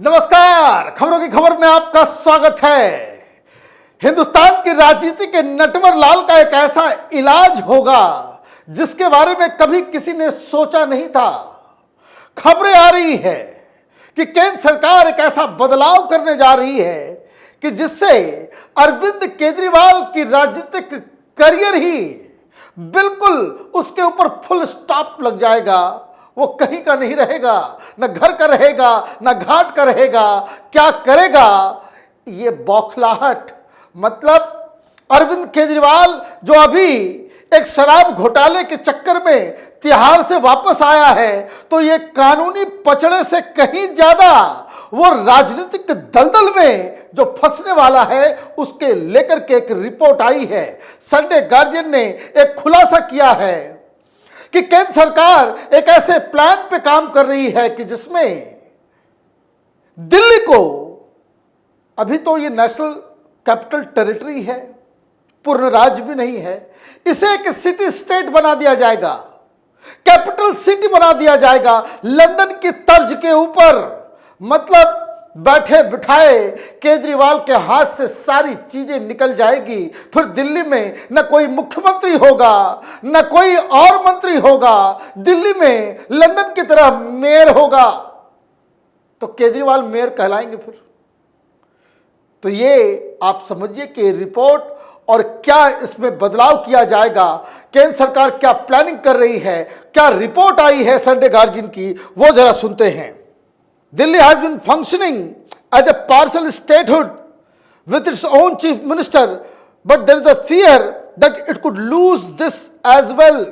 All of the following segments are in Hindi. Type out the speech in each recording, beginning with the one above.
नमस्कार, खबरों की खबर में आपका स्वागत है। हिंदुस्तान की राजनीति के नटवर लाल का एक ऐसा इलाज होगा जिसके बारे में कभी किसी ने सोचा नहीं था। खबरें आ रही है कि केंद्र सरकार एक ऐसा बदलाव करने जा रही है कि जिससे अरविंद केजरीवाल की राजनीतिक करियर ही बिल्कुल उसके ऊपर फुल स्टॉप लग जाएगा। वो कहीं का नहीं रहेगा, न घर का रहेगा, न घाट का रहेगा। क्या करेगा? ये बौखलाहट, मतलब अरविंद केजरीवाल जो अभी एक शराब घोटाले के चक्कर में तिहाड़ से वापस आया है, तो ये कानूनी पचड़े से कहीं ज्यादा वो राजनीतिक दलदल में जो फंसने वाला है उसके लेकर के एक रिपोर्ट आई है। संडे गार्जियन ने एक खुलासा किया है कि केंद्र सरकार एक ऐसे प्लान पे काम कर रही है कि जिसमें दिल्ली को, अभी तो ये नेशनल कैपिटल टेरिटरी है, पूर्ण राज्य भी नहीं है, इसे एक सिटी स्टेट बना दिया जाएगा, कैपिटल सिटी बना दिया जाएगा लंदन की तर्ज के ऊपर। मतलब बैठे बिठाए केजरीवाल के हाथ से सारी चीजें निकल जाएगी। फिर दिल्ली में न कोई मुख्यमंत्री होगा, न कोई और मंत्री होगा, दिल्ली में लंदन की तरह मेयर होगा, तो केजरीवाल मेयर कहलाएंगे फिर। तो ये आप समझिए कि रिपोर्ट और क्या इसमें बदलाव किया जाएगा, केंद्र सरकार क्या प्लानिंग कर रही है, क्या रिपोर्ट आई है संडे गार्जियन की, वो जरा सुनते हैं। Delhi has been functioning as a partial statehood with its own chief minister, but there is a fear that it could lose this as well.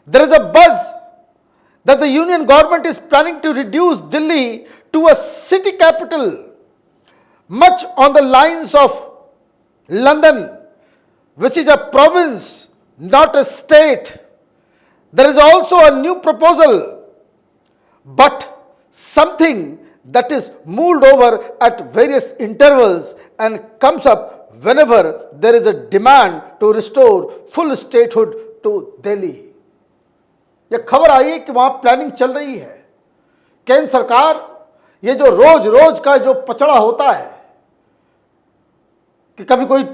There is a buzz that the union government is planning to reduce Delhi to a city capital, much on the lines of London, which is a province, not a state. There is also a new proposal, but something that is moved over at various intervals and comes up whenever there is a demand to restore full statehood to Delhi. यह खबर आई है कि वहां प्लानिंग चल रही है। केंद्र सरकार ये जो रोज रोज का जो पचड़ा होता है कि कभी कोई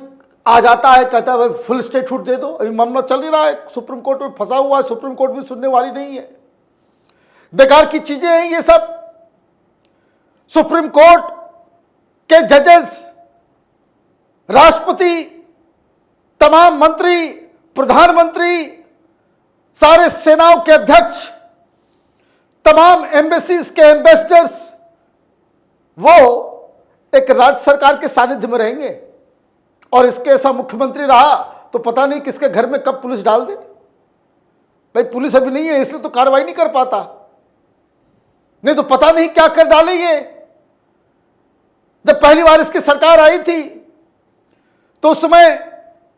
आ जाता है कहता है भाई फुल स्टेटहुड दे दो, अभी मामला चल ही रहा है, सुप्रीम कोर्ट में फंसा हुआ है, सुप्रीम कोर्ट भी सुनने वाली नहीं है, बेकार की चीजें हैं ये सब। सुप्रीम कोर्ट के जजेस, राष्ट्रपति, तमाम मंत्री, प्रधानमंत्री, सारे सेनाओं के अध्यक्ष, तमाम एम्बेसीज के एम्बेसडर्स, वो एक राज्य सरकार के सानिध्य में रहेंगे। और इसके ऐसा मुख्यमंत्री रहा तो पता नहीं किसके घर में कब पुलिस डाल दे। भाई पुलिस अभी नहीं है इसलिए तो कार्रवाई नहीं कर पाता, नहीं तो पता नहीं क्या कर डालेंगे। जब पहली बार इसकी सरकार आई थी तो उस समय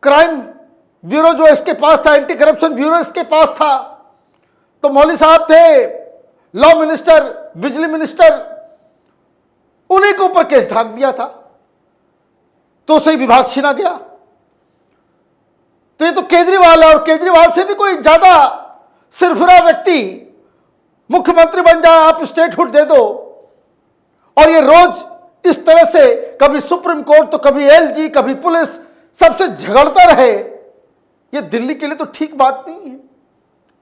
क्राइम ब्यूरो जो इसके पास था, एंटी करप्शन ब्यूरो इसके पास था, तो मौली साहब थे, लॉ मिनिस्टर, बिजली मिनिस्टर, उन्हीं के ऊपर केस ढाक दिया था, तो उसे विभाग छीना गया। तो ये तो केजरीवाल है, और केजरीवाल से भी कोई ज्यादा सिरफिरा व्यक्ति मुख्यमंत्री बन जाए, आप स्टेटहुड दे दो, और ये रोज इस तरह से कभी सुप्रीम कोर्ट तो कभी एलजी, कभी पुलिस, सबसे झगड़ता रहे, ये दिल्ली के लिए तो ठीक बात नहीं है।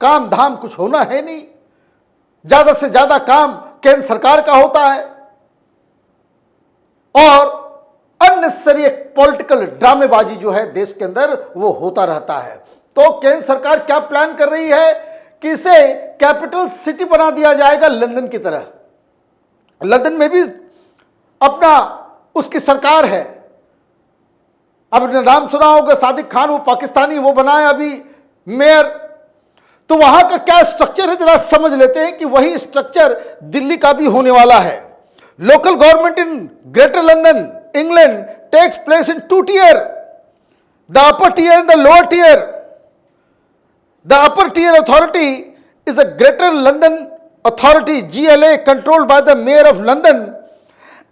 काम धाम कुछ होना है नहीं, ज्यादा से ज्यादा काम केंद्र सरकार का होता है, और अननेसेसरी एक पॉलिटिकल ड्रामेबाजी जो है देश के अंदर वो होता रहता है। तो केंद्र सरकार क्या प्लान कर रही है कि इसे कैपिटल सिटी बना दिया जाएगा लंदन की तरह। लंदन में भी अपना उसकी सरकार है। अब नाम सुना होगा सादिक खान, वो पाकिस्तानी, वो बनाया अभी मेयर। तो वहां का क्या स्ट्रक्चर है जरा समझ लेते हैं कि वही स्ट्रक्चर दिल्ली का भी होने वाला है। Local government in Greater London, England takes place in 2 tier, the upper tier and the lower tier. The upper tier authority is a Greater London Authority GLA controlled by the Mayor of London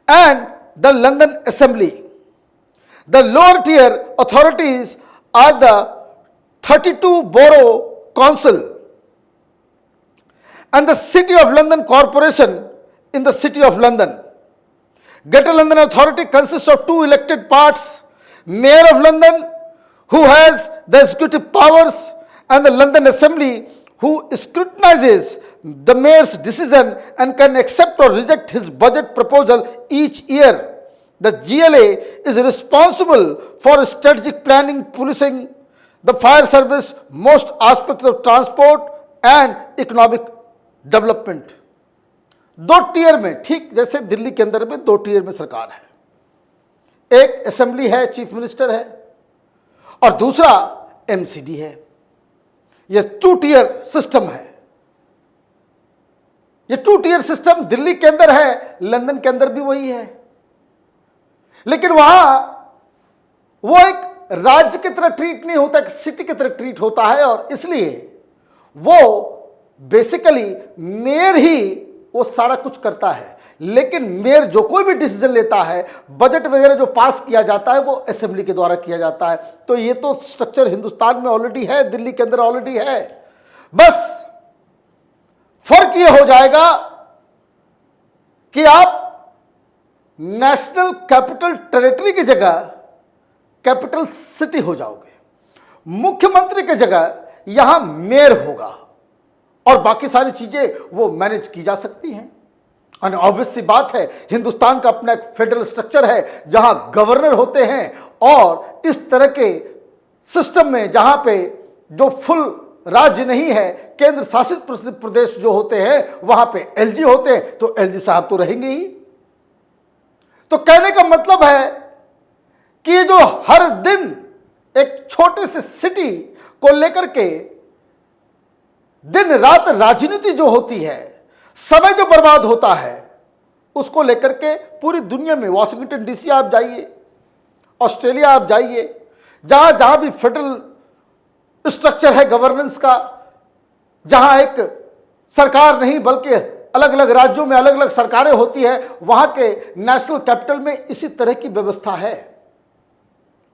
and the London Assembly. The lower tier authorities are the 32 Borough Council and the City of London Corporation in the City of London. Greater London Authority consists of two elected parts, Mayor of London, who has the executive powers, and the London Assembly, who scrutinizes the mayor's decision and can accept or reject his budget proposal each year. The GLA is responsible for strategic planning, policing, the fire service, most aspects of transport and economic development. दो टीयर में, ठीक जैसे दिल्ली के अंदर में दो टीयर में सरकार है, एक असेंबली है, चीफ मिनिस्टर है, और दूसरा एमसीडी है. यह टू टीयर सिस्टम है. यह टू टीयर सिस्टम दिल्ली के अंदर है, लंदन के अंदर भी वही है, लेकिन वहां वो एक राज्य की तरह ट्रीट नहीं होता, एक सिटी की तरह ट्रीट होता है, और इसलिए वो बेसिकली मेयर ही वो सारा कुछ करता है. लेकिन मेयर जो कोई भी डिसीजन लेता है, बजट वगैरह जो पास किया जाता है, वो असेंबली के द्वारा किया जाता है. तो ये तो स्ट्रक्चर हिंदुस्तान में ऑलरेडी है, दिल्ली के अंदर ऑलरेडी है. बस फर्क ये हो जाएगा कि आप नेशनल कैपिटल टेरिटरी की जगह कैपिटल सिटी हो जाओगे. मुख्यमंत्री की जगह यहां मेयर होगा और बाकी सारी चीजें वो मैनेज की जा सकती हैं. और ऑब्वियस सी बात है, हिंदुस्तान का अपना एक फेडरल स्ट्रक्चर है जहां गवर्नर होते हैं, और इस तरह के सिस्टम में जहां पे जो फुल राज्य नहीं है, केंद्र शासित प्रदेश जो होते हैं, वहां पे एलजी होते हैं, तो एलजी साहब तो रहेंगे ही. तो कहने का मतलब है कि जो हर दिन एक छोटे से सिटी को लेकर के दिन रात राजनीति जो होती है, समय जो बर्बाद होता है, उसको लेकर के पूरी दुनिया में, वाशिंगटन डीसी आप जाइए, ऑस्ट्रेलिया आप जाइए, जहां जहां भी फेडरल स्ट्रक्चर है गवर्नेंस का, जहां एक सरकार नहीं बल्कि अलग अलग राज्यों में अलग अलग सरकारें होती है, वहां के नेशनल कैपिटल में इसी तरह की व्यवस्था है.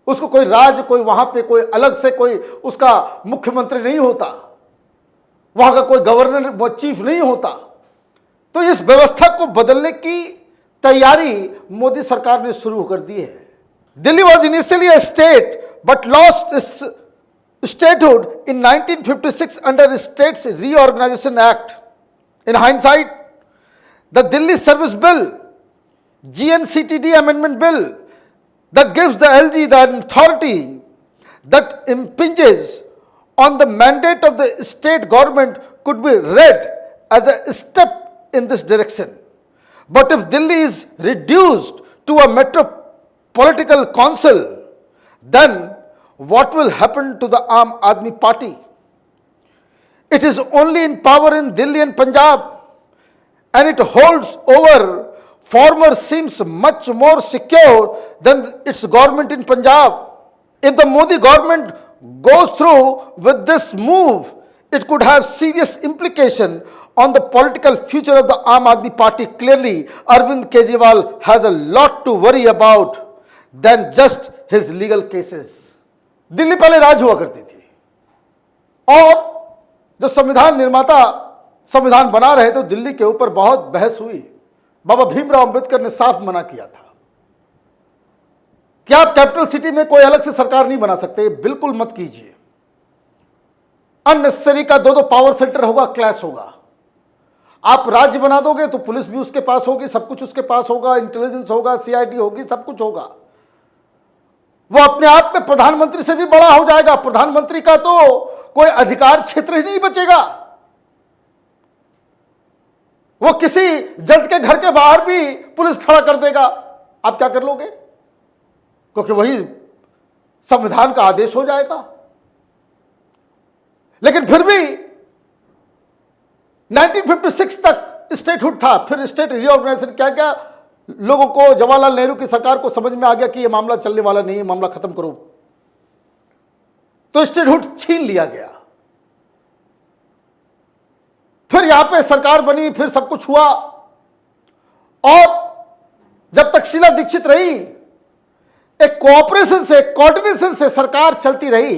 उसको कोई राज्य, कोई वहां पे कोई अलग से कोई उसका मुख्यमंत्री नहीं होता, वहां का कोई गवर्नर चीफ नहीं होता. तो इस व्यवस्था को बदलने की तैयारी मोदी सरकार ने शुरू कर दी है. Delhi was initially a state but lost its statehood in 1956 under States Reorganisation Act. In hindsight, the Delhi Service Bill, GNCTD Amendment Bill, that gives the LG the authority that impinges on the mandate of the state government could be read as a step in this direction. But if Delhi is reduced to a metropolitan council, then what will happen to the Aam Aadmi Party? It is only in power in Delhi and Punjab, and it holds over former seems much more secure than its government in Punjab. If the Modi government goes through with this move, it could have serious implication on the political future of the Aam Aadmi Party. Clearly, Arvind Kejriwal has a lot to worry about than just his legal cases. Delhi पहले राज हुआ करती थी, और जो संविधान निर्माता संविधान बना रहे थे, दिल्ली के ऊपर बहुत बहस हुई. बाबा भीमराव अंबेडकर ने साफ मना किया था कि आप कैपिटल सिटी में कोई अलग से सरकार नहीं बना सकते, बिल्कुल मत कीजिए. अननेसेसरी का दो पावर सेंटर होगा, क्लैश होगा. आप राज्य बना दोगे तो पुलिस भी उसके पास होगी, सब कुछ उसके पास होगा, इंटेलिजेंस होगा, सीआईडी होगी, सब कुछ होगा. वो अपने आप में प्रधानमंत्री से भी बड़ा हो जाएगा. प्रधानमंत्री का तो कोई अधिकार क्षेत्र ही नहीं बचेगा. वो किसी जज के घर के बाहर भी पुलिस खड़ा कर देगा. आप क्या कर लोगे? क्योंकि वही संविधान का आदेश हो जाएगा. लेकिन फिर भी 1956 तक स्टेटहुड था, फिर स्टेट रीऑर्गेनाइजेशन क्या क्या लोगों को, जवाहरलाल नेहरू की सरकार को समझ में आ गया कि यह मामला चलने वाला नहीं है, मामला खत्म करो, तो स्टेटहुड छीन लिया गया. फिर यहां पे सरकार बनी, फिर सब कुछ हुआ, और जब तक शीला दीक्षित रही, एक कोऑपरेशन से, कोऑर्डिनेशन से सरकार चलती रही.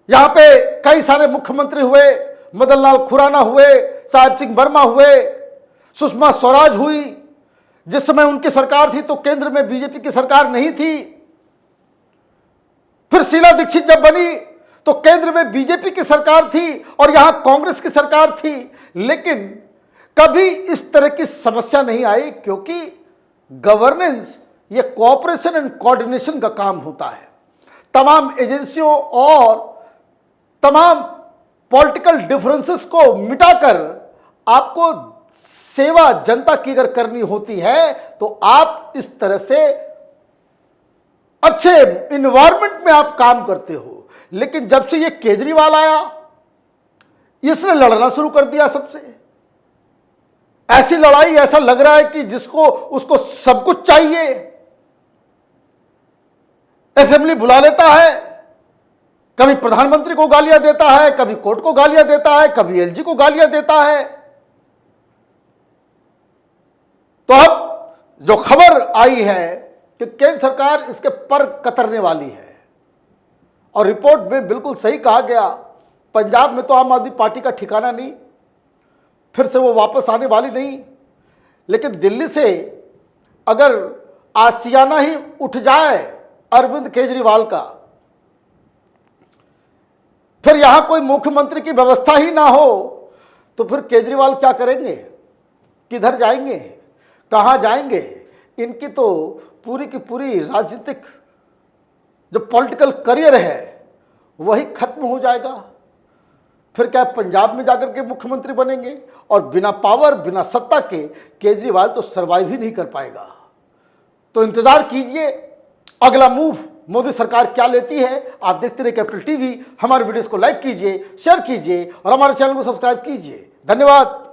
यहां पे कई सारे मुख्यमंत्री हुए, मदन लाल खुराना हुए, साहिब सिंह वर्मा हुए, सुषमा स्वराज हुई, जिस समय उनकी सरकार थी तो केंद्र में बीजेपी की सरकार नहीं थी। फिर शीला दीक्षित जब बनी तो केंद्र में बीजेपी की सरकार थी और यहां कांग्रेस की सरकार थी, लेकिन कभी इस तरह की समस्या नहीं आई, क्योंकि गवर्नेंस ये कोऑपरेशन एंड कोऑर्डिनेशन का काम होता है। तमाम एजेंसियों और तमाम पॉलिटिकल डिफरेंसेस को मिटाकर आपको सेवा जनता की अगर करनी होती है तो आप इस तरह से अच्छे इन्वायरमेंट में आप काम करते हो। लेकिन जब से ये केजरीवाल आया, इसने लड़ना शुरू कर दिया सबसे। ऐसी लड़ाई, ऐसा लग रहा है कि जिसको उसको सब कुछ चाहिए। असेंबली बुला लेता है, कभी प्रधानमंत्री को गालियां देता है, कभी कोर्ट को गालियां देता है, कभी एलजी को गालियां देता है। तो अब जो खबर आई है कि केंद्र सरकार इसके पर कतरने वाली है, और रिपोर्ट में बिल्कुल सही कहा गया, पंजाब में तो आम आदमी पार्टी का ठिकाना नहीं, फिर से वो वापस आने वाली नहीं। लेकिन दिल्ली से अगर आशियाना ही उठ जाए अरविंद केजरीवाल का, फिर यहां कोई मुख्यमंत्री की व्यवस्था ही ना हो, तो फिर केजरीवाल क्या करेंगे, किधर जाएंगे, कहां जाएंगे? इनकी तो पूरी की पूरी राजनीतिक जो पॉलिटिकल करियर है वही खत्म हो जाएगा। फिर क्या पंजाब में जाकर के मुख्यमंत्री बनेंगे? और बिना पावर, बिना सत्ता के केजरीवाल तो सर्वाइव ही नहीं कर पाएगा। तो इंतजार कीजिए अगला मूव मोदी सरकार क्या लेती है। आप देखते रहिए कैपिटल टीवी। हमारे वीडियोस को लाइक कीजिए, शेयर कीजिए और हमारे चैनल को सब्सक्राइब कीजिए। धन्यवाद।